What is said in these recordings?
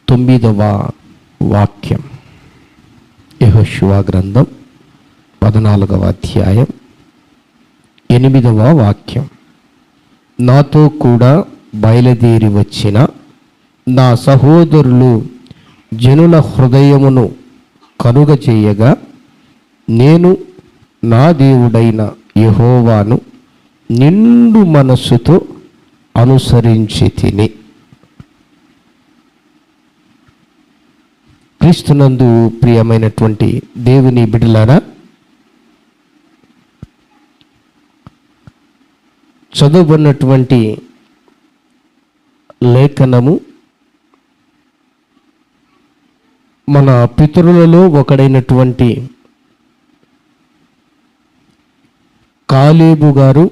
9వ వాక్యం. యెహోషువ గ్రంథం 14వ అధ్యాయం 8వ వాక్యం. నాతో కూడా బయలుదేరి వచ్చిన నా సహోదరులు జనుల హృదయమును కనుగచేయగా నేను నా దేవుడైన యెహోవాను నిండు మనస్సుతో అనుసరించి తిని. క్రీస్తునందు ప్రియమైనటువంటి దేవుని బిడ్డలారా, చదువుకున్నటువంటి లేఖనము మన పితరులలో ఒకడైనటువంటి కాలేబు గారు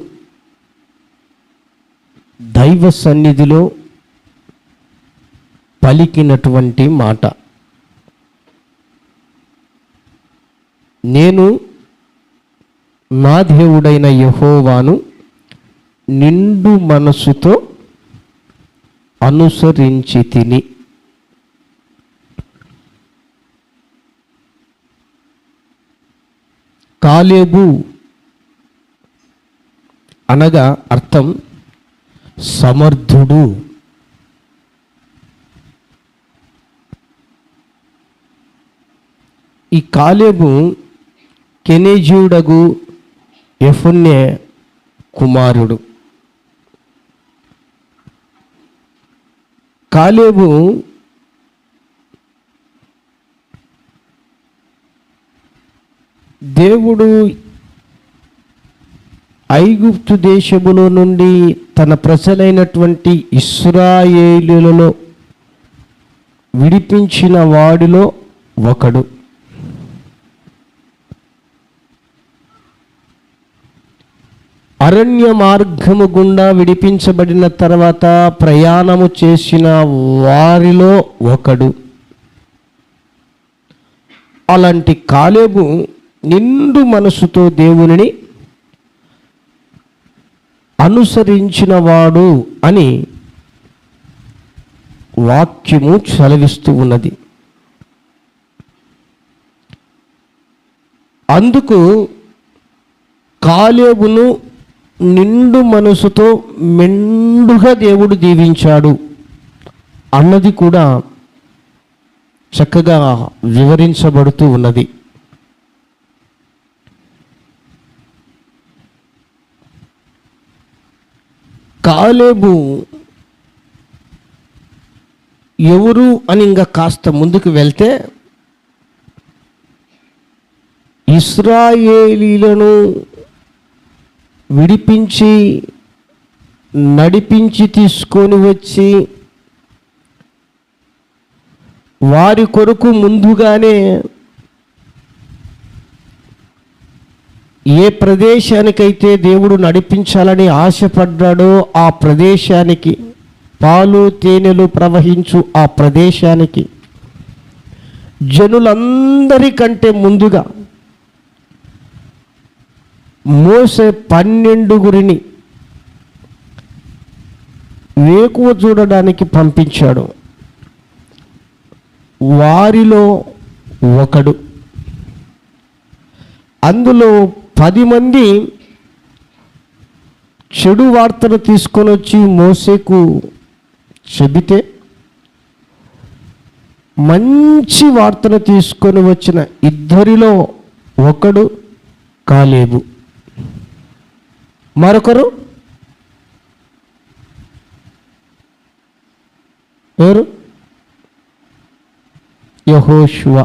దైవ సన్నిధిలో పలికినటువంటి మాట. నేను నా దేవుడైన యెహోవాను నిండు మనస్సుతో అనుసరించి తిని. కాలేబు అనగా అర్థం సమర్థుడు. ఈ కాలేబు కెనెజీయుడగు యెఫున్నె కుమారుడు. కాలేబు దేవుడు ఐగుప్తు దేశములో నుండి తన ప్రజలైనటువంటి ఇశ్రాయేలులలో విడిపించిన వాడిలో ఒకడు. అరణ్య మార్గము గుండా విడిపించబడిన తర్వాత ప్రయాణము చేసిన వారిలో ఒకడు. అలాంటి కాలేబు నిండు మనసుతో దేవునిని అనుసరించిన వాడు అని వాక్యము చలవిస్తూ ఉన్నది. అందుకు కాలేబును నిండు మనసుతో మెండుగా దేవుడు దీవించాడు అన్నది కూడా చక్కగా వివరించబడుతూ ఉన్నది. కాలేబు ఎవరు అని ఇంకా కాస్త ముందుకు వెళ్తే, ఇశ్రాయేలీలను విడిపించి నడిపించి తీసుకొని వచ్చి వారి కొరకు ముందుగానే ఏ ప్రదేశానికైతే దేవుడు నడిపించాలని ఆశపడ్డాడో ఆ ప్రదేశానికి, పాలు తేనెలు ప్రవహించు ఆ ప్రదేశానికి జనులందరికంటే ముందుగా మోసే 12 వేకువ చూడడానికి పంపించాడు. వారిలో ఒకడు. అందులో 10 మంది చెడు వార్తను తీసుకొని వచ్చి మోసేకు చెబితే, మంచి వార్తను తీసుకొని వచ్చిన 2 ఒకడు కాలేబు. మరొకరు ఎవరు? యెహోషువ.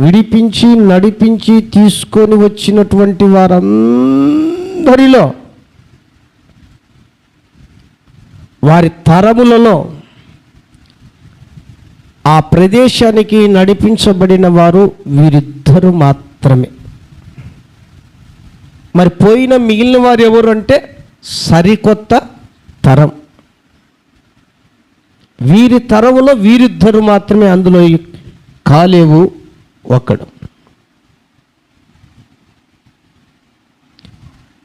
విడిపించి నడిపించి తీసుకొని వచ్చినటువంటి వారందరిలో, వారి తరములలో ఆ ప్రదేశానికి నడిపించబడిన వారు వీరిద్దరు మాత్రమే. మరి పోయిన మిగిలిన వారు ఎవరు అంటే సరికొత్త తరం. వీరి తరములో వీరిద్దరు మాత్రమే. అందులో కాలేబు ఒకడు.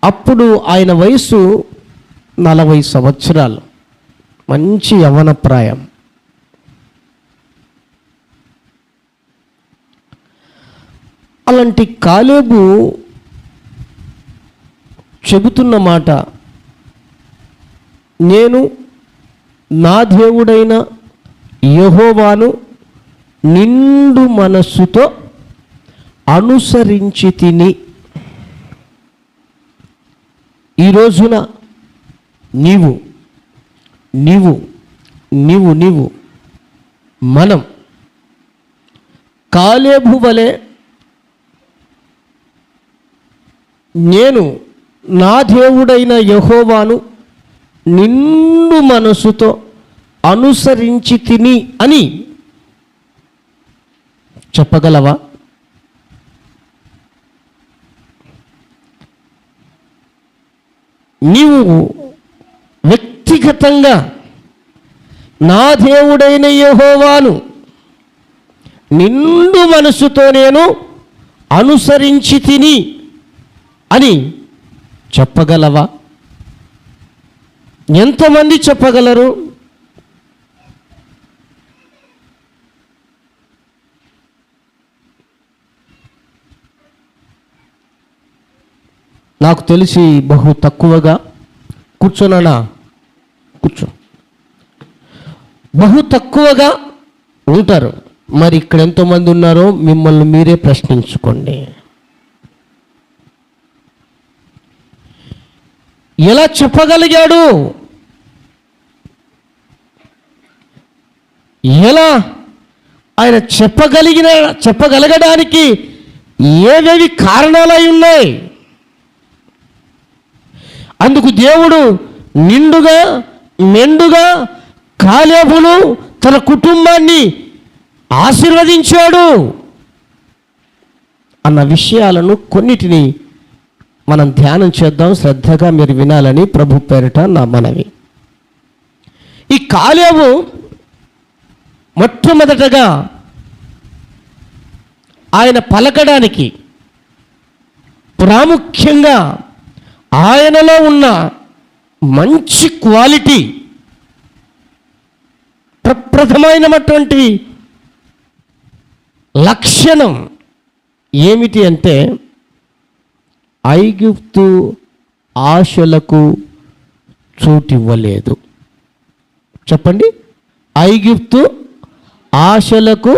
అప్పుడు ఆయన వయసు 40 సంవత్సరాలు, మంచి యవ్వన ప్రాయం. అలాంటి కాలేబు చెబుతున్న మాట, నేను నా దేవుడైన యెహోవాను నిండు మనస్సుతో అనుసరించి తిని. ఈ రోజున నీవు నీవు నీవు నీవు మనం కాలేబు వలె నేను నా దేవుడైన యెహోవాను నిండు మనసుతో అనుసరించి తిని అని చెప్పగలవా? నీవు వ్యక్తిగతంగా నా దేవుడైన యెహోవాను నిండు మనసుతో నేను అనుసరించి తిని అని చెప్పగలవా? ఎంతమంది చెప్పగలరు? నాకు తెలిసి బహు తక్కువగా. కూర్చోనా? కూర్చో. బహు తక్కువగా ఉంటారు. మరి ఇక్కడ ఎంతోమంది ఉన్నారో మిమ్మల్ని మీరే ప్రశ్నించుకోండి. ఎలా చెప్పగలిగాడు? ఎలా ఆయన చెప్పగలగడానికి ఏవేవి కారణాలై ఉన్నాయి? అందుకు దేవుడు నిండుగా మెండుగా కాలేబును తన కుటుంబాన్ని ఆశీర్వదించాడు అన్న విషయాలను కొన్నిటిని మనం ధ్యానం చేద్దాం. శ్రద్ధగా మీరు వినాలని ప్రభు పేరిట నా మనవి. ఈ కాలేబు మొట్టమొదటగా ఆయన పలకడానికి ప్రాముఖ్యంగా ఆయనలో ఉన్న మంచి క్వాలిటీ, ప్రప్రథమైనటువంటి లక్షణం ఏమిటి అంటే, ఐగుప్తు ఆశలకు చోటివ్వలేదు. చెప్పండి. ఐగుప్తు ఆశలకు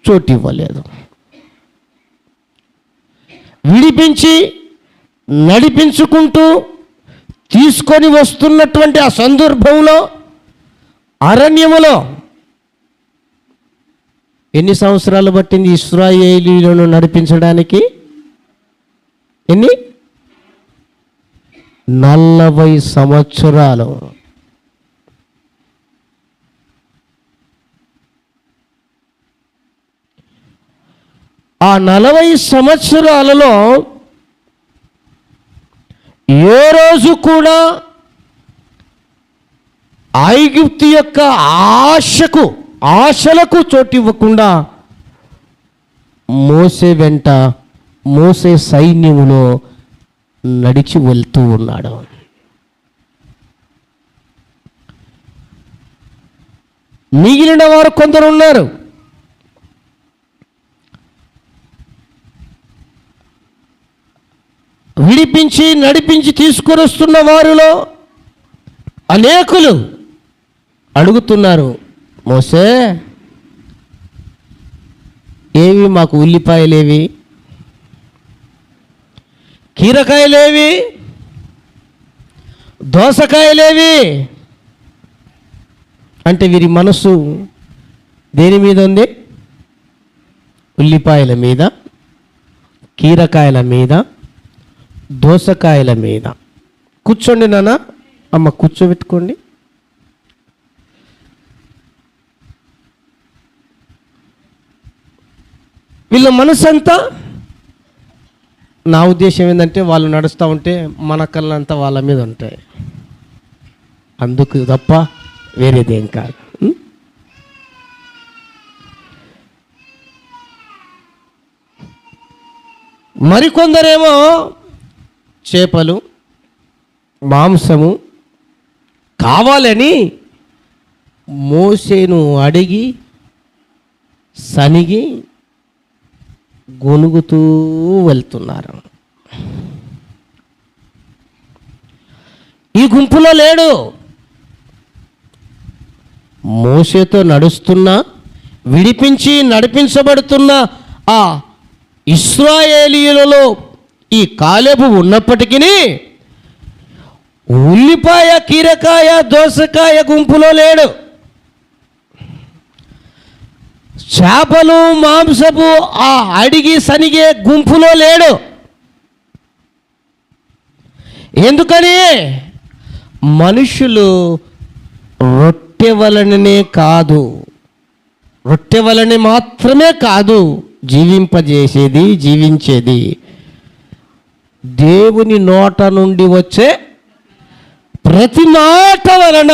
చోటివ్వలేదు. విడిపించి నడిపించుకుంటూ తీసుకొని వస్తున్నటువంటి ఆ సందర్భంలో అరణ్యములో ఎన్ని సంవత్సరాలు పట్టింది ఇశ్రాయేలీయులను నడిపించడానికి? ఎన్ని? 40 సంవత్సరాలు. ఆ 40 సంవత్సరాలలో ఏ రోజు కూడా ఐగుప్తు యొక్క ఆశలకు చోటివ్వకుండా మోసే వెంట, మోసే సైన్యములో నడిచి వెళ్తూ ఉన్నాడు. మిగిలిన వారు కొందరు ఉన్నారు. విడిపించి నడిపించి తీసుకొని వస్తున్న వారిలో అనేకులు అడుగుతున్నారు, మోసే ఏవి మాకు ఉల్లిపాయలేవి, కీరకాయలేవి, దోసకాయలేవి అంటే వీరి మనస్సు దేని మీద ఉంది? ఉల్లిపాయల మీద, కీరకాయల మీద, దోసకాయల మీద. కూర్చోండి నాన్న, అమ్మ కూర్చోబెట్టుకోండి. వీళ్ళ మనసంతా, నా ఉద్దేశం ఏంటంటే వాళ్ళు నడుస్తూ ఉంటే మన కళ్ళంతా వాళ్ళ మీద ఉంటాయి, అందుకు తప్ప వేరేదేం కాదు. మరికొందరేమో చేపలు, మాంసము కావాలని మోషేను అడిగి సనిగి గొనుగుతూ వెళ్తున్నారు. ఈ గుంపులో లేడు. మోషేతో నడుస్తున్నా, విడిపించి నడిపించబడుతున్న ఆ ఇశ్రాయేలీయులలో ఈ కాలేబు ఉన్నప్పటికీ ఉల్లిపాయ, కీరకాయ, దోసకాయ గుంపులో లేడు. చేపలు, మాంసపు ఆ అడిగి సనిగే గుంపులో లేడు. ఎందుకని? మనుషులు రొట్టె వలననే కాదు, రొట్టె వలనే మాత్రమే కాదు జీవింపజేసేది, జీవించేది దేవుని నోట నుండి వచ్చే ప్రతి మాట వలన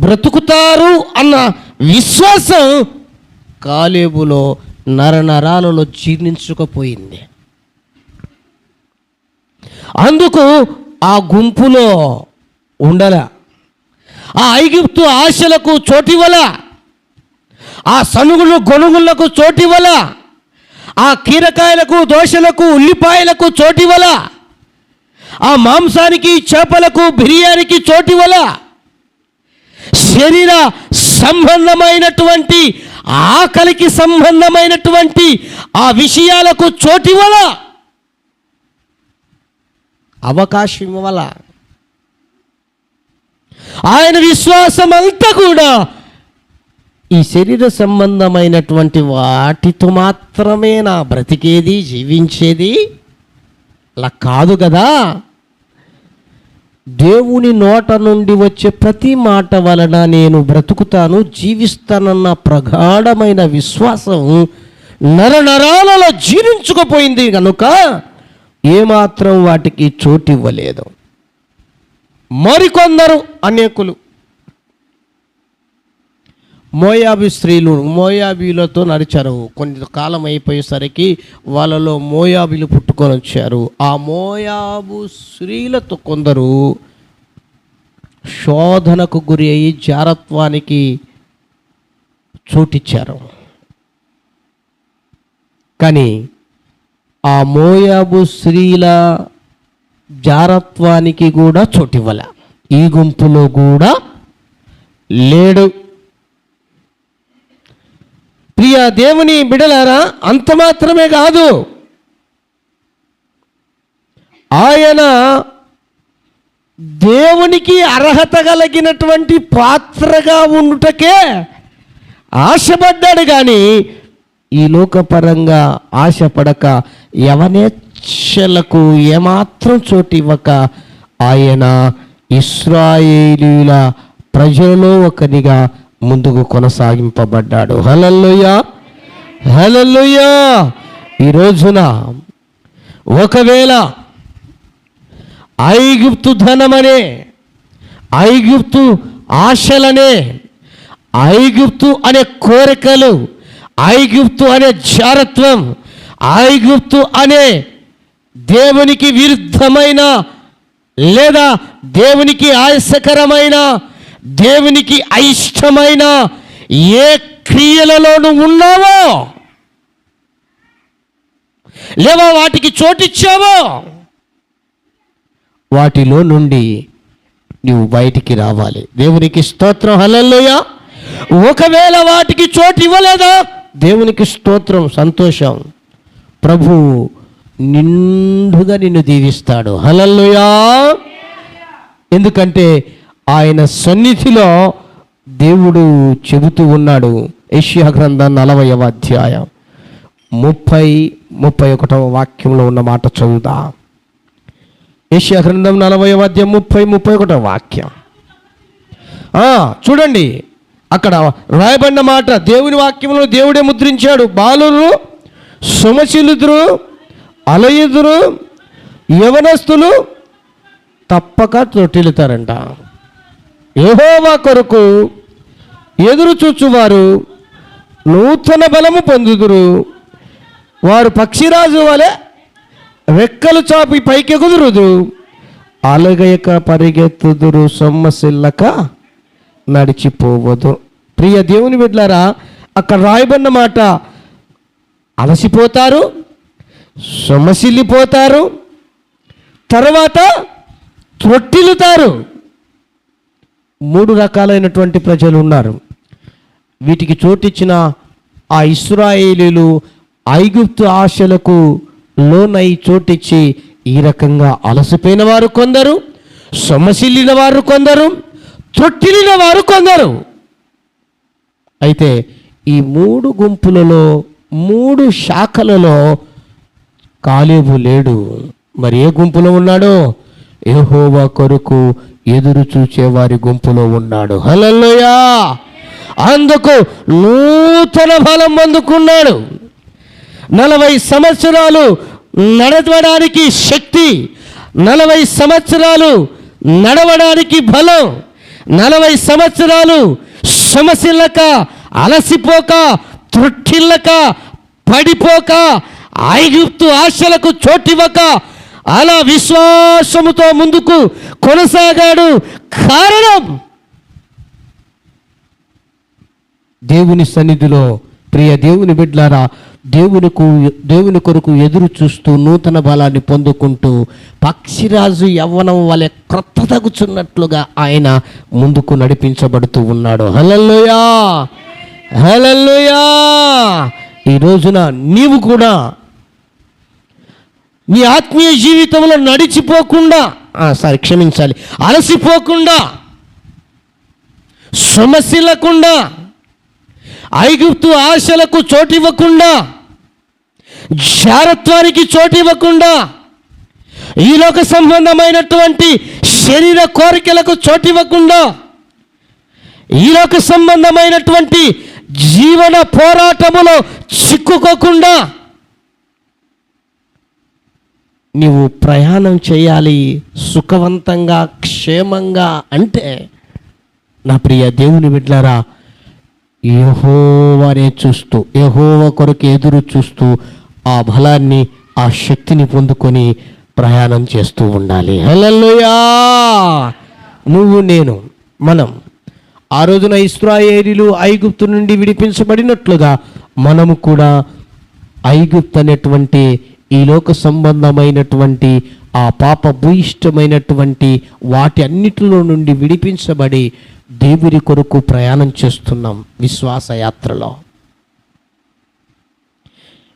బ్రతుకుతారు అన్న విశ్వాసం కాలేబులో నరనరాలలో జీర్ణించుకుపోయింది. అందుకు ఆ గుంపులో ఉండల. ఆ ఐగుప్తు ఆశలకు చోటివల, ఆ సనుగులు గొనుగులకు చోటివల, ఆ కీరకాయలకు, దోశలకు, ఉల్లిపాయలకు చోటివల, ఆ మాంసానికి, చేపలకు, బిర్యానీకి చోటివల, శరీర సంబంధమైనటువంటి ఆకలికి సంబంధమైనటువంటి ఆ విషయాలకు చోటివల అవకాశం ఇవ్వాల. ఆయన విశ్వాసం అంతా కూడా ఈ శరీర సంబంధమైనటువంటి వాటితో మాత్రమే నా బ్రతికేది, జీవించేది అలా కాదు కదా. దేవుని నోట నుండి వచ్చే ప్రతి మాట వలన నేను బ్రతుకుతాను, జీవిస్తానన్న ప్రగాఢమైన విశ్వాసం నరనరాలలో జీర్ణించుకుపోయింది కనుక ఏమాత్రం వాటికి చోటివ్వలేదు. మరికొందరు అనేకులు మోయాబీ స్త్రీలు మోయాబీలతో నడిచారు. కొంతకాలం అయిపోయేసరికి వాళ్ళలో మోయాబీలు పుట్టుకొని వచ్చారు. ఆ మోయాబు స్త్రీలతో కొందరు శోధనకు గురి అయ్యి జారత్వానికి చోటిచ్చారు. కానీ ఆ మోయాబు స్త్రీల జారత్వానికి కూడా చోటివ్వల. ఈ గుంపులో కూడా లేడు. ప్రియ దేవుని బిడలారా, అంత మాత్రమే కాదు, ఆయన దేవునికి అర్హత కలిగినటువంటి పాత్రగా ఉండుటకే ఆశపడ్డాడు. కానీ ఈ లోకపరంగా ఆశపడక యవనేచ్ఛలకు ఏమాత్రం చోటు ఇవ్వక ఆయన ఇశ్రాయేలీయుల ప్రజలలో ఒకనిగా ముందుకు కొనసాగింపబడ్డాడు. హల్లెలూయా, హల్లెలూయా. ఈ రోజున ఒకవేళ ఐగుప్తు ధనమనే, ఐగుప్తు ఆశలనే, ఐగుప్తు అనే కోరికలు, ఐగుప్తు అనే జారత్వం, ఐగుప్తు అనే దేవునికి విరుద్ధమైన లేదా దేవునికి ఆయాసకరమైన, దేవునికి అయిష్టమైన ఏ క్రియలలోనూ ఉన్నావో లేవా వాటికి చోటిచ్చావో వాటిలో నుండి నువ్వు బయటికి రావాలి. దేవునికి స్తోత్రం, హల్లెలూయా. ఒకవేళ వాటికి చోటు ఇవ్వలేదా, దేవునికి స్తోత్రం, సంతోషం. ప్రభు నిండుగా నిన్ను దీవిస్తాడు. హల్లెలూయా. ఎందుకంటే ఆయన సన్నిధిలో దేవుడు చెబుతూ ఉన్నాడు. యెషయా గ్రంథం 40వ అధ్యాయం 30-31 వాక్యంలో ఉన్న మాట చదువుదా. యెషయా గ్రంథం 40వ అధ్యాయం 30-31 వాక్యం. చూడండి, అక్కడ రాయబడిన మాట దేవుని వాక్యంలో దేవుడే ముద్రించాడు. బాలురు సొమశీలుదురు, అలయుదురు, యవనస్తులు తప్పక తొట్టిల్లుతారంట. యెహోవా కొరకు ఎదురు చూచువారు నూతన బలము పొందుదురు. వారు పక్షిరాజు వలె రెక్కలు చాపి పైకెగుదురుదు, అలగయక పరిగెత్తుదురు, సొమ్మసిల్లక నడిచిపోవదు. ప్రియ దేవుని బిడ్డలారా, అక్కడ రాయబడిన మాట, అలసిపోతారు, సొమ్మసిల్లిపోతారు, తర్వాత త్రొట్టిల్లుతారు. 3 రకాలైనటువంటి ప్రజలు ఉన్నారు. వీటికి చోటిచ్చిన ఆ ఇశ్రాయేలీలు ఐగుప్తు ఆశలకు లోనై చోటిచ్చి ఈ రకంగా అలసిపోయిన వారు కొందరు, సొమ్మసిల్లిన వారు కొందరు, త్రొట్టిల్లిన వారు కొందరు. అయితే ఈ 3 గుంపులలో 3 శాఖలలో కాలేబు లేడు. మరి ఏ గుంపులో ఉన్నాడో? యెహోవా కొరకు ఎదురు చూచేవారి గుంపులో ఉన్నాడు. హల్లెలూయా! అందుకు నూతన బలం అందుకున్నాడు. 40 సంవత్సరాలు నడవడానికి శక్తి, 40 సంవత్సరాలు నడవడానికి బలం, 40 సంవత్సరాలు సమసిల్లక, అలసిపోక, త్రొట్టిల్లక, పడిపోక, ఐగుప్తు ఆశలకు చోటివ్వక అలా విశ్వాసముతో ముందుకు కొనసాగాడు. కారణం దేవుని సన్నిధిలో. ప్రియ దేవుని బిడ్డలారా, దేవుని కొరకు ఎదురు చూస్తూ నూతన బలాన్ని పొందుకుంటూ పక్షిరాజు యవ్వనం వలె క్రొత్త తగుచున్నట్లుగా ఆయన ముందుకు నడిపించబడుతూ ఉన్నాడు. హల్లెలూయా! హల్లెలూయా! ఈ రోజున నీవు కూడా నీ ఆత్మీయ జీవితంలో అలసిపోకుండా, సొమ్మసిల్లకుండా, ఐగుప్తు ఆశలకు చోటివ్వకుండా, జారత్వానికి చోటివ్వకుండా, ఈ లోక సంబంధమైనటువంటి శరీర కోరికలకు చోటివ్వకుండా, ఈ లోక సంబంధమైనటువంటి జీవన పోరాటములో చిక్కుకోకుండా నీవు ప్రయాణం చేయాలి సుఖవంతంగా, క్షేమంగా. అంటే నా ప్రియ దేవుని బిడ్డలారా, యెహోవానే చూస్తూ, యెహోవా కొరకు ఎదురు చూస్తూ ఆ బలాన్ని, ఆ శక్తిని పొందుకొని ప్రయాణం చేస్తూ ఉండాలి. హల్లెలూయా! నువ్వు, నేను, మనం ఆ రోజున ఇశ్రాయేలీయులు ఐగుప్తు నుండి విడిపించబడినట్లుగా మనము కూడా ఐగుప్తు అనేటువంటి ఈ లోక సంబంధమైనటువంటి ఆ పాప భూయిష్టమైనటువంటి వాటి అన్నిటిలో నుండి విడిపించబడి దేవుని కొరకు ప్రయాణం చేస్తున్నాం విశ్వాస యాత్రలో.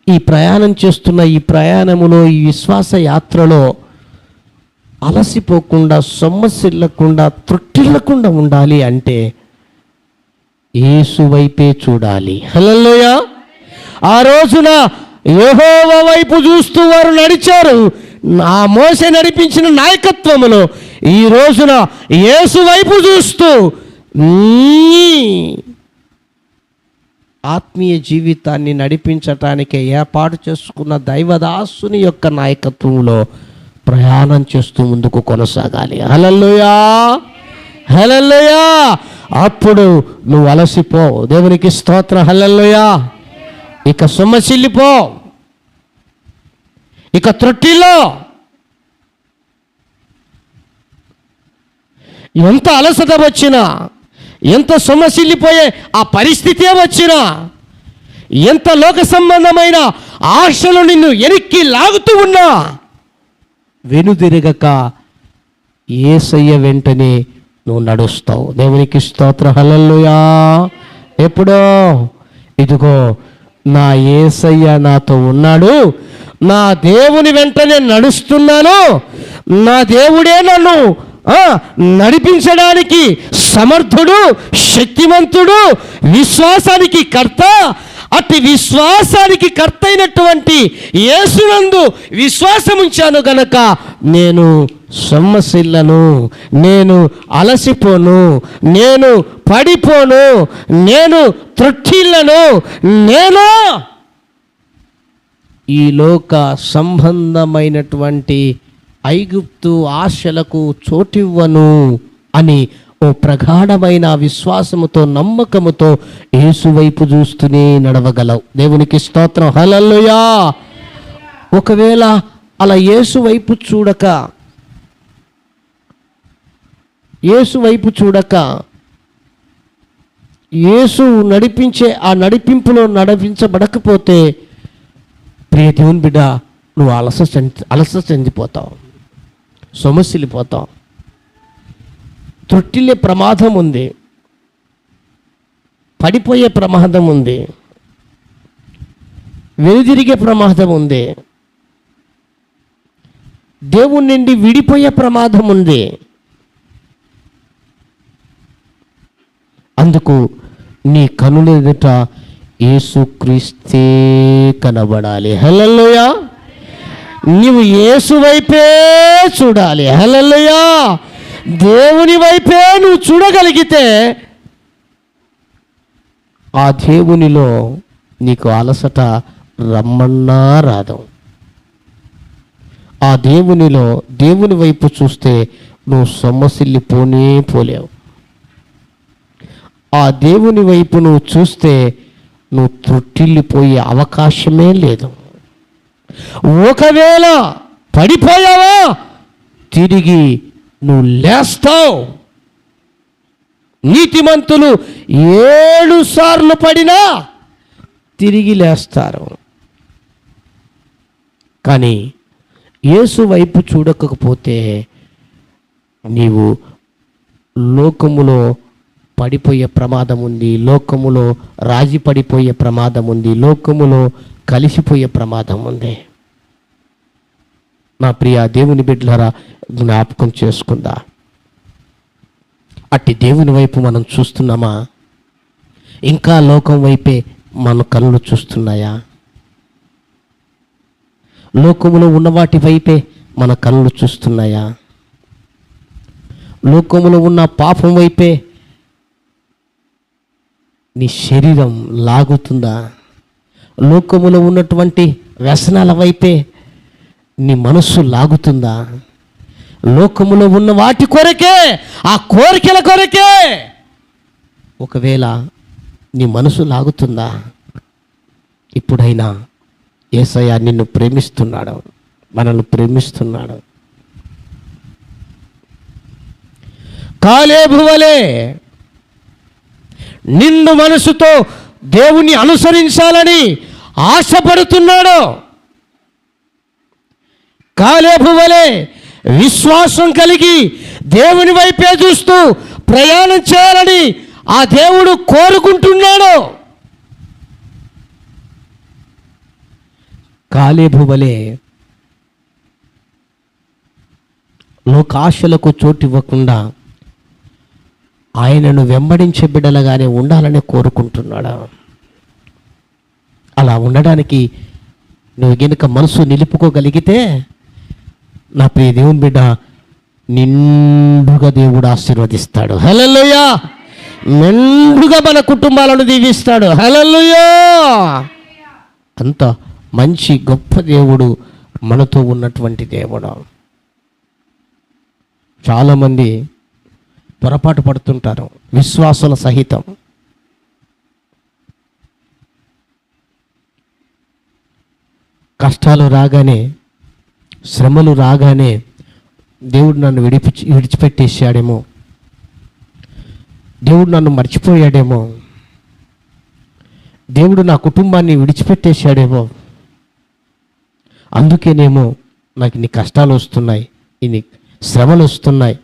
ఈ ప్రయాణం చేస్తున్న ఈ ప్రయాణములో, ఈ విశ్వాస యాత్రలో అలసిపోకుండా, సొమ్మసిల్లకుండా, త్రొట్టిల్లకుండా ఉండాలి అంటే యేసు వైపే చూడాలి. హల్లెలూయా! ఆ రోజున యెహోవా వైపు చూస్తూ వారు నడిచారు. ఆ మోసే నడిపించిన నాయకత్వములో ఈ రోజున యేసు వైపు చూస్తూ నీ ఆత్మీయ జీవితాన్ని నడిపించటానికి ఏర్పాటు చేసుకున్న దైవదాసుని యొక్క నాయకత్వంలో ప్రయాణం చేస్తూ ముందుకు కొనసాగాలి. హల్లెలూయా! హల్లెలూయా! అప్పుడు నువ్వు అలసిపో. దేవునికి స్తోత్రం. హల్లెలూయా! ఇక సొమ్మసిల్లిపో, ఇక త్రొట్టిలో. ఎంత అలసట వచ్చినా, ఎంత సొమ్మసిల్లిపోయే ఆ పరిస్థితే వచ్చినా, ఎంత లోక సంబంధమైన ఆశలు నిన్ను ఎనిక్కి లాగుతూ ఉన్నా, వెనుదిరగక యేసయ్య వెంటనే నువ్వు నడుస్తావు. దేవునికి స్తోత్రం. హల్లెలూయా! ఎప్పుడో, ఇదిగో నా యేసయ్య నాతో ఉన్నాడు, నా దేవుని వెంటనే నడుస్తున్నాను, నా దేవుడే నన్ను నడిపించడానికి సమర్థుడు, శక్తివంతుడు, విశ్వాసానికి కర్త. అట్టి విశ్వాసానికి కర్త అయినటువంటి యేసునందు విశ్వాసం ఉంచాను గనక నేను సొమ్మసిల్లను, నేను అలసిపోను, నేను పడిపోను, నేను త్రొట్టిల్లను, నేను ఈ లోక సంబంధమైనటువంటి ఐగుప్తు ఆశలకు చోటివ్వను అని ఓ ప్రగాఢమైన విశ్వాసముతో, నమ్మకముతో యేసు వైపు చూస్తూనే నడవగలవు. దేవునికి స్తోత్రం. హల్లెలూయా! ఒకవేళ అలా యేసు వైపు చూడక యేసు నడిపించే ఆ నడిపింపులో నడిపించబడకపోతే ప్రియ దేవుని బిడ్డ, నువ్వు అలస చెందిపోతావు, సొమసిల్లిపోతావు. త్రుట్టిల్లే ప్రమాదం ఉంది, పడిపోయే ప్రమాదం ఉంది, వెనుదిరిగే ప్రమాదం ఉంది, దేవుని నుండి విడిపోయే ప్రమాదం ఉంది. అందుకు నీ కనుల ఎదుట యేసుక్రీస్తే కనబడాలి. హల్లెలూయా. నీవు యేసు వైపే చూడాలి. హల్లెలూయా. దేవుని వైపే నువ్వు చూడగలిగితే ఆ దేవునిలో నీకు అలసట రమ్మన్నా రాదు. ఆ దేవుని వైపు చూస్తే నువ్వు పోలేవు. ఆ దేవుని వైపు నువ్వు చూస్తే నువ్వు త్రుట్టిల్లిపోయే అవకాశమే లేదు. ఒకవేళ పడిపోయావా, తిరిగి నువ్వు లేస్తావు. నీతిమంతులు 7 సార్లు పడినా తిరిగి లేస్తారు. కానీ యేసు వైపు చూడకపోతే నీవు లోకములో పడిపోయే ప్రమాదం ఉంది, లోకములో రాజీ పడిపోయే ప్రమాదం ఉంది, లోకములో కలిసిపోయే ప్రమాదం ఉంది. నా ప్రియ దేవుని బిడ్డలారా, జ్ఞాపకం చేసుకుందా, అట్టి దేవుని వైపు మనం చూస్తున్నామా? ఇంకా లోకం వైపే మన కళ్ళు చూస్తున్నాయా? లోకములో ఉన్న వాటి వైపే మన కళ్ళు చూస్తున్నాయా? లోకములో ఉన్న పాపం వైపే నీ శరీరం లాగుతుందా? లోకములో ఉన్నటువంటి వ్యసనాల వైపే నీ మనస్సు లాగుతుందా? లోకములో ఉన్న వాటి కొరకే, ఆ కోరికల కొరకే ఒకవేళ నీ మనసు లాగుతుందా? ఇప్పుడైనా యేసయ్య నిన్ను ప్రేమిస్తున్నాడు, మనల్ని ప్రేమిస్తున్నాడు. కాలేబు వలె నిండు మనసుతో దేవుని అనుసరించాలని ఆశపడుతున్నాడు. కాలేబు వలె విశ్వాసం కలిగి దేవుని వైపే చూస్తూ ప్రయాణం చేయాలని ఆ దేవుడు కోరుకుంటున్నాడు. కాలేబు వలె లోకాశలకు చోటు ఇవ్వకుండా ఆయనను వెంబడించే బిడ్డలుగానే ఉండాలని కోరుకుంటున్నాడు. అలా ఉండడానికి నువ్వు గనుక మనసు నిలుపుకోగలిగితే నా ప్రియ దేవుని బిడ్డ, నిండుగా దేవుడు ఆశీర్వదిస్తాడు. హల్లెలూయా. నిండుగా మన కుటుంబాలను దీవిస్తాడు. హల్లెలూయా. అంత మంచి గొప్ప దేవుడు మనతో ఉన్నటువంటి దేవుడు. చాలామంది పొరపాటు పడుతుంటారు, విశ్వాసుల సహితం. కష్టాలు రాగానే, శ్రమలు రాగానే దేవుడు నన్ను విడిచిపెట్టేసాడేమో, దేవుడు నన్ను మర్చిపోయాడేమో, దేవుడు నా కుటుంబాన్ని విడిచిపెట్టేశాడేమో, అందుకేనేమో నాకు ఇన్ని కష్టాలు వస్తున్నాయి, ఇన్ని శ్రమలు వస్తున్నాయి,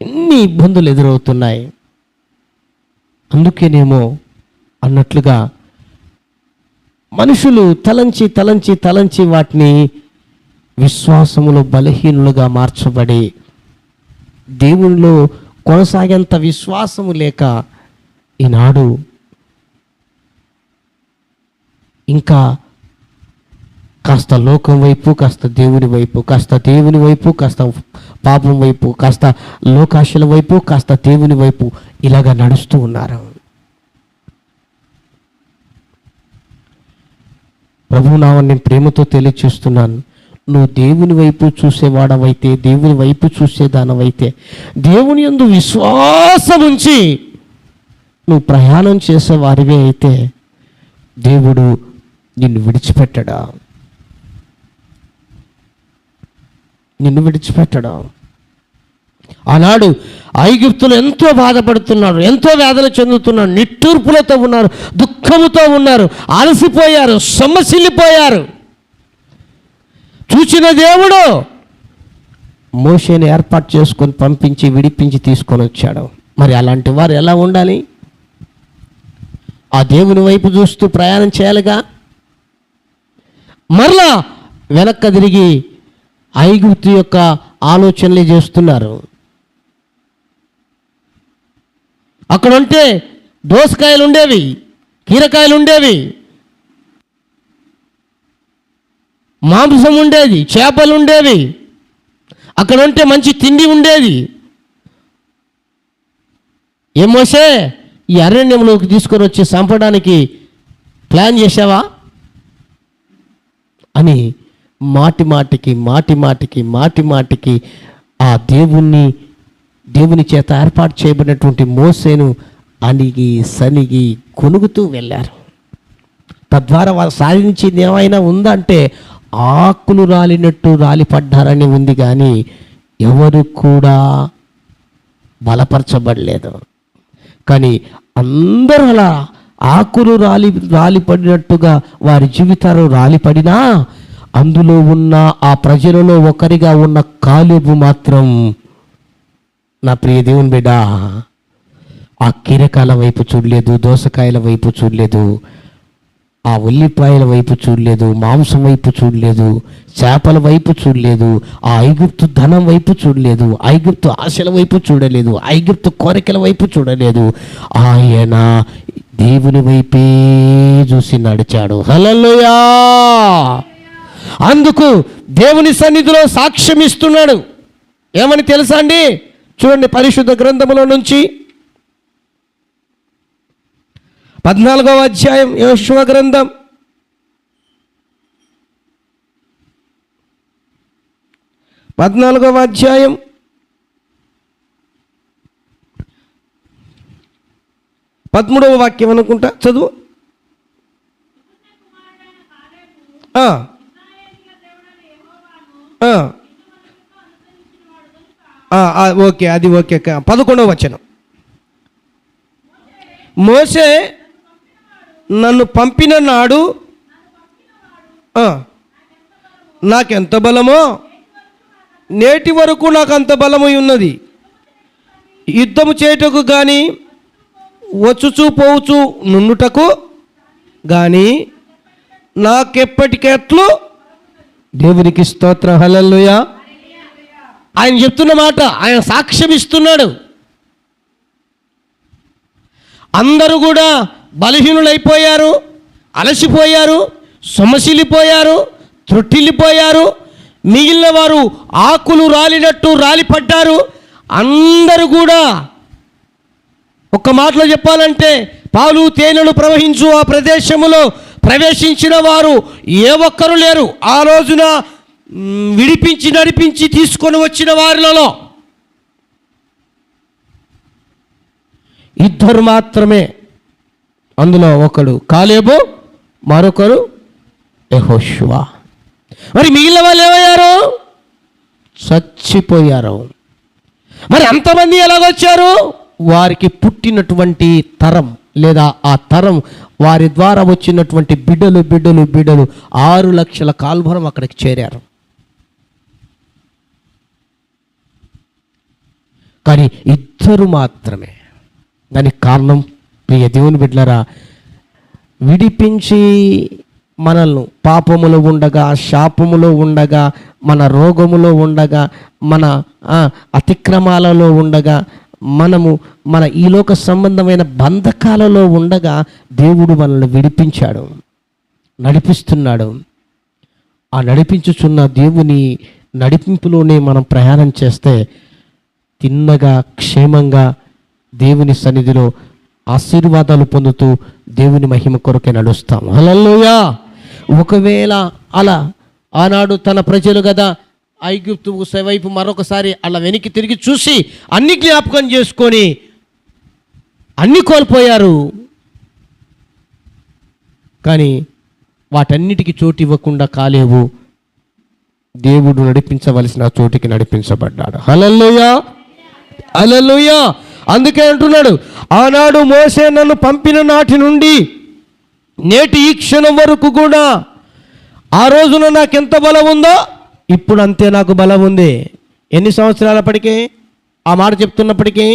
ఎన్ని ఇబ్బందులు ఎదురవుతున్నాయి, అందుకేనేమో అన్నట్లుగా మనుషులు తలంచి వాటిని విశ్వాసములో బలహీనులుగా మార్చబడి దేవునిలో కొనసాగేంత విశ్వాసము లేక ఈనాడు ఇంకా కాస్త లోకం వైపు, కాస్త దేవుని వైపు, కాస్త పాపం వైపు, కాస్త లోకాశల వైపు, కాస్త దేవుని వైపు ఇలాగ నడుస్తూ ఉన్నారు. ప్రభువు నామమున నేను ప్రేమతో తెలియచేస్తున్నాను, నువ్వు దేవుని వైపు చూసేవాడవైతే, దేవుని వైపు చూసేదానవైతే, దేవుని యందు విశ్వాసం ఉంచి నువ్వు ప్రయాణం చేసేవారివే అయితే దేవుడు నిన్ను విడిచిపెట్టడా. నిన్ను విడిచిపెట్టడం. ఆనాడు ఐగుప్తులు ఎంతో బాధపడుతున్నారు, ఎంతో వేదన చెందుతున్నారు, నిట్టూర్పులతో ఉన్నారు, దుఃఖముతో ఉన్నారు, అలసిపోయారు, సొమ్మసిల్లిపోయారు. చూచిన దేవుడు మోషేని ఏర్పాటు చేసుకొని పంపించి విడిపించి తీసుకొని వచ్చాడు. మరి అలాంటి వారు ఎలా ఉండాలి? ఆ దేవుని వైపు చూస్తూ ప్రయాణం చేయాలిగా. మరలా వెనక్కి తిరిగి ఐగుప్తు యొక్క ఆలోచనలే చేస్తున్నారు. అక్కడ ఉంటే దోసకాయలు ఉండేవి, కీరకాయలు ఉండేవి, మాంసం ఉండేది, చేపలు ఉండేవి, అక్కడ ఉంటే మంచి తిండి ఉండేది. ఏం మోసే, ఈ అరణ్యంలోకి తీసుకొని వచ్చి చంపడానికి ప్లాన్ చేసావా అని మాటి మాటికి ఆ దేవుని చేత ఏర్పాటు చేయబడినటువంటి మోసేను అణిగి సనిగి కొనుగుతూ వెళ్ళారు. తద్వారా వారు సాధించింది ఏమైనా ఉందంటే ఆకులు రాలినట్టు రాలిపడ్డారని ఉంది, కానీ ఎవరు కూడా బలపరచబడలేదు. కానీ అందరూ అలా ఆకులు రాలిపడినట్టుగా వారి జీవితాలు రాలిపడినా అందులో ఉన్న ఆ ప్రజలలో ఒకరిగా ఉన్న కాలేబు మాత్రం, నా ప్రియ దేవుని బిడ్డ, ఆ కీరకాయల వైపు చూడలేదు, దోసకాయల వైపు చూడలేదు, ఆ ఉల్లిపాయల వైపు చూడలేదు, మాంసం వైపు చూడలేదు, చేపల వైపు చూడలేదు, ఆ ఐగుప్తు ధనం వైపు చూడలేదు, ఐగుప్తు ఆశల వైపు చూడలేదు, ఐగుప్తు కోరికల వైపు చూడలేదు. ఆయన దేవుని వైపే చూసి నడిచాడు. హల్లెలూయా! అందుకు దేవుని సన్నిధిలో సాక్ష్యం ఇస్తున్నాడు. ఏమని తెలుసా అండి? చూడండి, పరిశుద్ధ గ్రంథములో నుంచి 14వ అధ్యాయం, యోషువ గ్రంథం 14వ అధ్యాయం 13వ వాక్యం అనుకుంటా, చదువు. ఓకే, అది ఓకే. 11వ వచనం, మోషే నన్ను పంపిన నాడు నాకెంత బలమో నేటి వరకు నాకు అంత బలము ఉన్నది. యుద్ధము చేయుటకు కానీ వచ్చుచూ పోవుచూ నుండుటకు కానీ నాకెప్పటికెట్లు. దేవునికి స్తోత్రం. హల్లెలూయా! ఆయన చెప్తున్న మాట, ఆయన సాక్ష్యం ఇస్తున్నాడు. అందరూ కూడా బలహీనులైపోయారు, అలసిపోయారు, సొమ్మసిల్లిపోయారు, త్రొట్టిల్లిపోయారు. మిగిలిన వారు ఆకులు రాలినట్టు రాలిపడ్డారు. అందరూ కూడా ఒక్క మాటలో చెప్పాలంటే పాలు తేనెలు ప్రవహించు ఆ ప్రదేశములో ప్రవేశించిన వారు ఏ ఒక్కరు లేరు. ఆ రోజున విడిపించి నడిపించి తీసుకొని వచ్చిన వారిలో ఇద్దరు మాత్రమే. అందులో ఒకడు కాలేబు, మరొకరు యెహోషువ. మరి మిగిలిన వాళ్ళు ఏమయ్యారు? చచ్చిపోయారు. మరి అంతమంది ఎలాగొచ్చారు? వారికి పుట్టినటువంటి తరం లేదా ఆ తరం వారి ద్వారా వచ్చినటువంటి బిడ్డలు 6 లక్షల కాల్భరం అక్కడికి చేరారు. కానీ ఇద్దరు మాత్రమే. దానికి కారణం, ప్రియ దేవుని బిడ్డలారా, విడిపించి మనల్ని పాపములో ఉండగా, శాపములో ఉండగా, మన రోగములో ఉండగా, మన అతిక్రమాలలో ఉండగా, మన ఈ లోక సంబంధమైన బంధకాలలో ఉండగా దేవుడు మనల్ని విడిపించాడు, నడిపిస్తున్నాడు. ఆ నడిపించుచున్న దేవుని నడిపింపులోనే మనం ప్రయాణం చేస్తే తిన్నగా క్షేమంగా దేవుని సన్నిధిలో ఆశీర్వాదాలు పొందుతూ దేవుని మహిమ కొరకే నడుస్తాం. హల్లెలూయా! ఒకవేళ అలా ఆనాడు తన ప్రజలు కదా ఐగుప్తు వైపు మరొకసారి అలా వెనక్కి తిరిగి చూసి అన్ని జ్ఞాపకం చేసుకొని అన్ని కోల్పోయారు. కానీ వాటన్నిటికీ చోటు ఇవ్వకుండా కాలేవు దేవుడు నడిపించవలసిన చోటికి నడిపించబడ్డాడు. హల్లెలూయా, హల్లెలూయా. అందుకే అంటున్నాడు, ఆనాడు మోసే నన్ను పంపిన నాటి నుండి నేటి ఈ క్షణం వరకు కూడా ఆ రోజున నాకు ఎంత బలం ఉందో ఇప్పుడు అంతే నాకు బలం ఉంది. ఎన్ని సంవత్సరాలప్పటికీ ఆ మాట చెప్తున్నప్పటికీ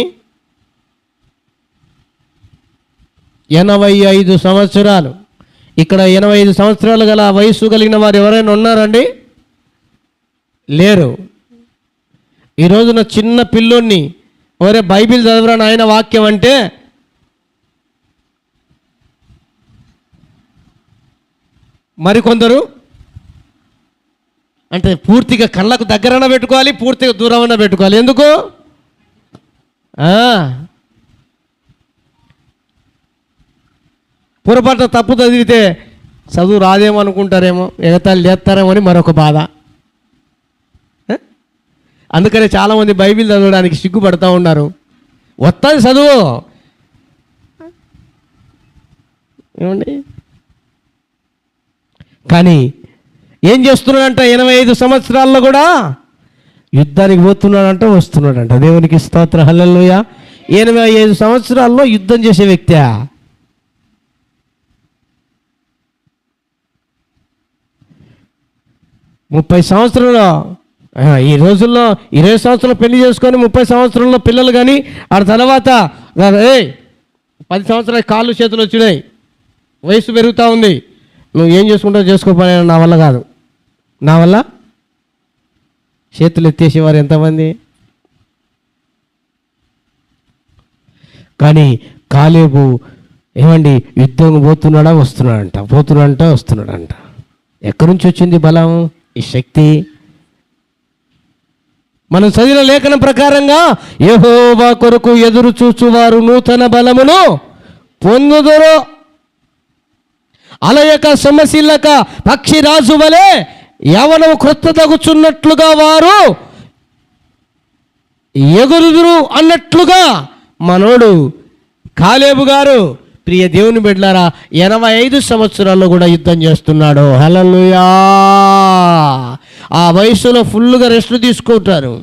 85 సంవత్సరాలు. ఇక్కడ 85 సంవత్సరాలు గల వయస్సు కలిగిన వారు ఎవరైనా ఉన్నారండి? లేరు. ఈ రోజున చిన్న పిల్లోడిని ఒరే బైబిల్ చదవరా నాయన వాక్యం అంటే మరికొందరు అంటే పూర్తిగా కళ్ళకు దగ్గరన పెట్టుకోవాలి, పూర్తిగా దూరమన్న పెట్టుకోవాలి. ఎందుకు? పొరపాటున తప్పు చదివితే చదువు రాదేమో అనుకుంటారేమో, ఎగతాళి చేస్తారేమో అని మరొక బాధ. అందుకనే చాలామంది బైబిల్ చదవడానికి సిగ్గుపడుతూ ఉన్నారు. వస్తుంది చదువు ఏమండి, కానీ ఏం చేస్తున్నాడంట? 85 సంవత్సరాల్లో కూడా యుద్ధానికి పోతున్నాడంట, వస్తున్నాడంట. దేవునికి స్తోత్రం, హల్లెలూయా. 85 సంవత్సరాల్లో యుద్ధం చేసే వ్యక్తి. 30 సంవత్సరాలు ఈ రోజుల్లో 20 సంవత్సరాలు పెళ్లి చేసుకొని 30 సంవత్సరాల్లో పిల్లలు కానీ ఆ తర్వాత 10 సంవత్సరాలు కాళ్ళు చేతులు వచ్చినాయి, వయసు పెరుగుతూ ఉంది, నువ్వు ఏం చేసుకుంటావు చేసుకోపోయినా నా వల్ల కాదు. నా వల్ల చేతులు ఎత్తేసేవారు ఎంతమంది? కానీ కాలేబు ఏమండి యుద్ధం పోతున్నాడా వస్తున్నాడంట. ఎక్కడి నుంచి వచ్చింది బలం, ఈ శక్తి? మనం చదివిన లేఖనం ప్రకారంగా యెహోవా కొరకు ఎదురు చూచువారు నూతన బలమును పొందుదురు, అలయక సొమ్మసిల్లక పక్షిరాజు వలె యవనము క్రొత్త తగుచున్నట్లుగా వారు ఎగురుదురు అన్నట్లుగా మనోడు కాలేబు గారు ప్రియ దేవుని బిడ్డలారా 85 సంవత్సరాల్లో కూడా యుద్ధం చేస్తున్నాడు. హల్లెలూయా. ఆ వయసులో ఫుల్గా రెస్ట్ తీసుకుంటారు.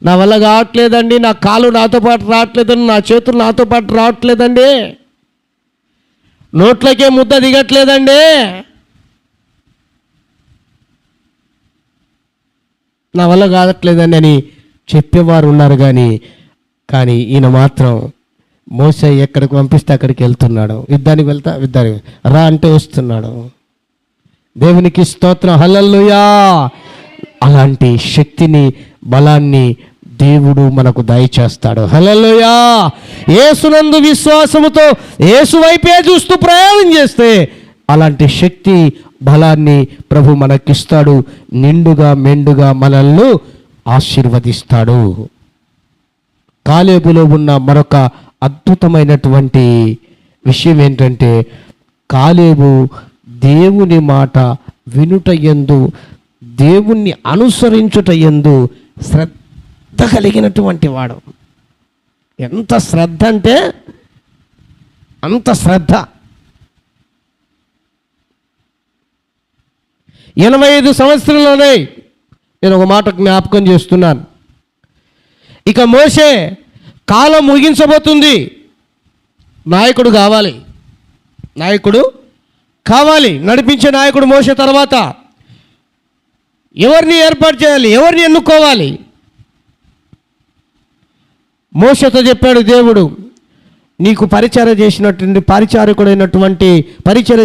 నా వల్ల కావట్లేదండి, నా కాలు నాతో పాటు రావట్లేదండి, నా చేతులు నాతో పాటు రావట్లేదండి, నోట్లకే ముద్ద దిగట్లేదండి, నా వల్ల కావట్లేదండి అని చెప్పేవారు ఉన్నారు. కానీ ఈయన మాత్రం మోసే ఎక్కడికి పంపిస్తే అక్కడికి వెళ్తున్నాడు. యుద్ధానికి రా అంటే వస్తున్నాడు. దేవునికి స్తోత్రం, హల్లెలూయా. అలాంటి శక్తిని బలాన్ని దేవుడు మనకు దయచేస్తాడు. హల్లెలూయా. యేసునందు విశ్వాసముతో యేసు వైపే చూస్తూ ప్రయాణం చేస్తే అలాంటి శక్తి బలాన్ని ప్రభు మనకిస్తాడు. నిండుగా మెండుగా మనల్ని ఆశీర్వదిస్తాడు. కాలేబులో ఉన్న మరొక అద్భుతమైనటువంటి విషయం ఏంటంటే కాలేబు దేవుని మాట వినుట యందు, దేవుణ్ణి అనుసరించుట యందు శ్రద్ధ కలిగినటువంటి వాడు. ఎంత శ్రద్ధ అంటే అంత శ్రద్ధ. 85 సంవత్సరంలోనే నేను ఒక మాట జ్ఞాపకం చేస్తున్నాను. ఇక మోసే కాలం ముగించబోతుంది. నాయకుడు కావాలి. నడిపించే నాయకుడు మోసే తర్వాత ఎవరిని ఏర్పాటు చేయాలి, ఎవరిని ఎన్నుకోవాలి? మోసతో చెప్పాడు దేవుడు, నీకు పరిచర్య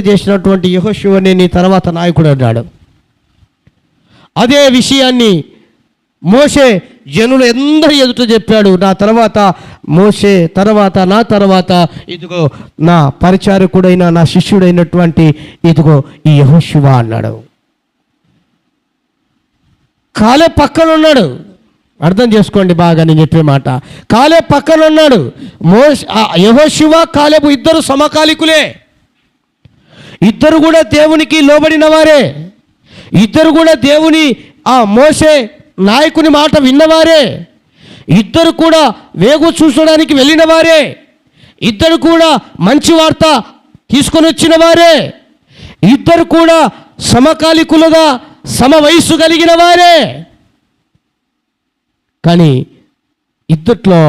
చేసినటువంటి యెహోషువనే నీ తర్వాత నాయకుడు అన్నాడు. అదే విషయాన్ని మోసే జనులు ఎందరి ఎదుట చెప్పాడు. నా తర్వాత మోసే తర్వాత నా తర్వాత ఇదిగో నా పరిచారకుడైన నా శిష్యుడైనటువంటి ఇదిగో ఈ యెహోషువ అన్నాడు. కాలే పక్కన ఉన్నాడు. అర్థం చేసుకోండి బాగా నేను చెప్పే మాట. కాలే పక్కన ఉన్నాడు. యెహోషువ కాలేబు ఇద్దరు సమకాలికులే. ఇద్దరు కూడా దేవునికి లోబడిన వారే. ఇద్దరు కూడా దేవుని మోసే నాయకుని మాట విన్నవారే. ఇద్దరు కూడా వేగు చూసడానికి వెళ్ళిన వారే. ఇద్దరు కూడా మంచి వార్త తీసుకొని వచ్చిన వారే. ఇద్దరు కూడా సమకాలికులుగా సమ వయస్సు కలిగిన వారే. కానీ ఇద్దట్లో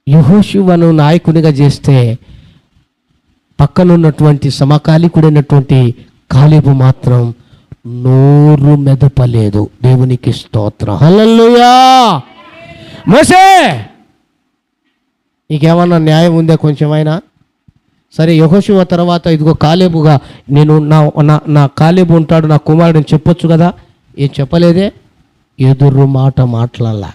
యెహోషువను నాయకునిగా చేస్తే పక్కనున్నటువంటి సమకాలీకుడైనటువంటి కాలేబు మాత్రం నోరు మెదపలేదు. దేవునికి స్తోత్రం. హల్లెలూయా. మోసే, నీకేమన్నా న్యాయం ఉందా కొంచెమైనా? సరే, యెహోషువ తర్వాత ఇదిగో కాలేబుగా నేను నా కాలేబు ఉంటాడు, నా కుమారుడిని చెప్పొచ్చు కదా. ఏం చెప్పలేదే. ఎదురు మాట మాట్లాడాల.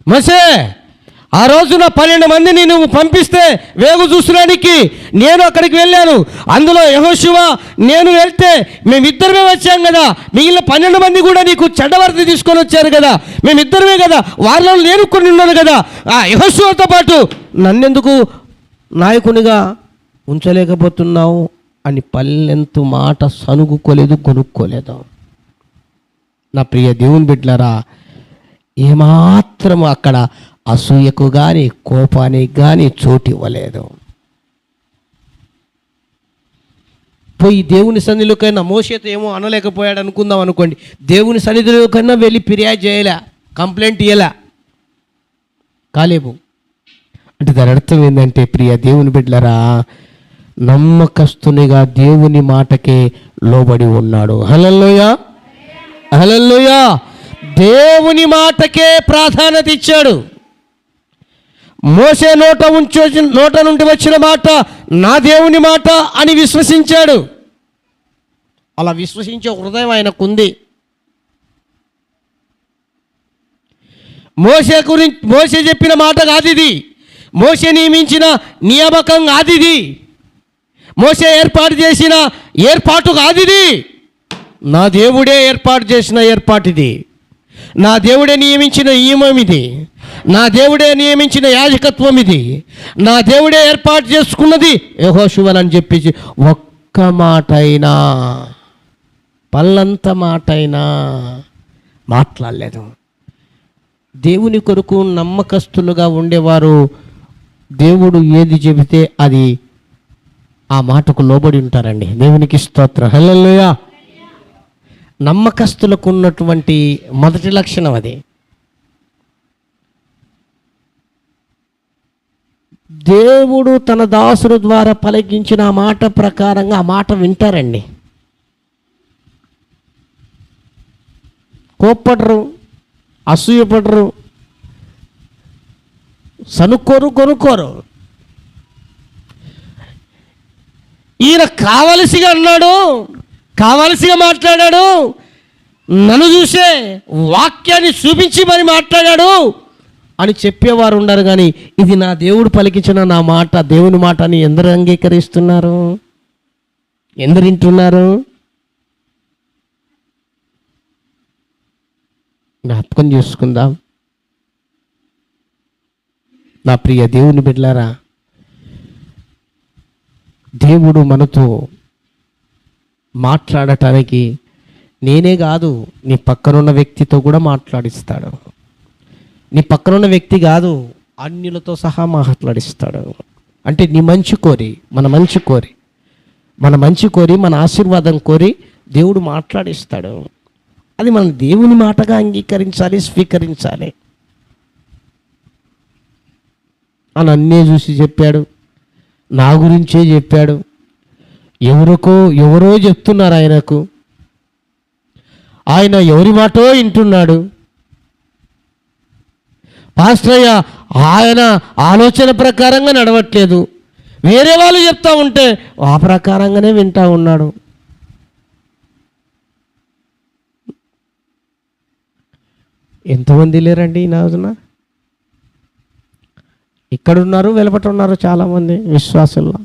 మోసే, ఆ రోజున 12 మందిని నువ్వు పంపిస్తే వేగు చూసడానికి నేను అక్కడికి వెళ్ళాను. అందులో యెహోషువ నేను వెళ్తే మేమిద్దరమే వచ్చాం కదా, మిగిలిన 12 మంది కూడా నీకు చెడ్డవార్త తీసుకొని వచ్చారు కదా, మేమిద్దరమే కదా, వారిలో నేను కొన్ని ఉన్నాను కదా. ఆ యెహోషువతో పాటు నన్నెందుకు నాయకునిగా ఉంచలేకపోతున్నావు అని పల్లెంతు మాట సనుగుకోలేదు, కొనుక్కోలేదు. నా ప్రియ దేవుని బిడ్డలారా, ఏమాత్రము అక్కడ అసూయకు కానీ కోపానికి కానీ చోటు ఇవ్వలేదు. పోయి దేవుని సన్నిధిలోకైనా మోషేతో ఏమో అనలేకపోయాడు అనుకుందాం అనుకోండి, దేవుని సన్నిధిలోకైనా వెళ్ళి ఫిర్యాదు చేయలే, కంప్లైంట్ ఇయ్యలే కాలేబు. అంటే దాని అర్థం ఏంటంటే, ప్రియ దేవుని బిడ్డలారా, నమ్మకస్తునిగా దేవుని మాటకే లోబడి ఉన్నాడు. హల్లెలూయా, హల్లెలూయా. దేవుని మాటకే ప్రాధాన్యత ఇచ్చాడు. మోసే నోట నుండి వచ్చిన మాట నా దేవుని మాట అని విశ్వసించాడు. అలా విశ్వసించే హృదయం ఆయనకుంది. మోసే చెప్పిన మాట కాదు ఇది, మోసే నియమించిన నియామకం కాదు ఇది, మోసే ఏర్పాటు చేసిన ఏర్పాటు కాదు ఇది. నా దేవుడే ఏర్పాటు చేసిన ఏర్పాటు ఇది. నా దేవుడే నియమించిన నియమం ఇది. నా దేవుడే నియమించిన యాజకత్వం ఇది. నా దేవుడే ఏర్పాటు చేసుకున్నది యెహోషువని చెప్పి ఒక్క మాట అయినా, పల్లంత మాట అయినా మాట్లాడలేదు. దేవుని కొరకు నమ్మకస్తులుగా ఉండేవారు దేవుడు ఏది చెబితే అది ఆ మాటకు లోబడి ఉంటారండి. దేవునికి స్తోత్రం. హల్లెలూయా. నమ్మకస్తులకు ఉన్నటువంటి మొదటి లక్షణం అది. దేవుడు తన దాసుల ద్వారా పలికించిన ఆ మాట ప్రకారంగా ఆ మాట వింటారండి. కోప్పడరు, అసూయపడరు, సనుక్కోరు, కొనుక్కోరు. ఈయన కావలసిగా అన్నాడు, కావలసిగా మాట్లాడాడు, నన్ను చూసే వాక్యాన్ని చూపించి మరి మాట్లాడాడు అని చెప్పేవారు ఉన్నారు. కానీ ఇది నా దేవుడు పలికించిన నా మాట, దేవుని మాట అని ఎందరు అంగీకరిస్తున్నారు, ఎందరు వింటున్నారు? జ్ఞాపకం చేసుకుందాం. నా ప్రియ దేవుని బిడ్డలారా, దేవుడు మనతో మాట్లాడటానికి నేనే కాదు, నీ పక్కనున్న వ్యక్తితో కూడా మాట్లాడిస్తాడు. నీ పక్కనున్న వ్యక్తి కాదు, అన్యులతో సహా మాట్లాడిస్తాడు. అంటే నీ మంచి కోరి, మన మంచి కోరి, మన మంచి కోరి, మన ఆశీర్వాదం కోరి దేవుడు మాట్లాడిస్తాడు. అది మనం దేవుని మాటగా అంగీకరించాలి, స్వీకరించాలి. అని అన్నీ చూసి చెప్పాడు, నా గురించే చెప్పాడు. ఎవరో చెప్తున్నారు ఆయనకు, ఆయన ఎవరి మాటో వింటున్నాడు. పాస్టరయ్య ఆయన ఆలోచన ప్రకారంగా నడవట్లేదు, వేరే వాళ్ళు చెప్తా ఉంటే ఆ ప్రకారంగానే వింటా ఉన్నాడు. ఎంతమంది లేరండి ఈ రోజున? ఇక్కడున్నారు, వెలుపట ఉన్నారు చాలామంది విశ్వాసుల్లో.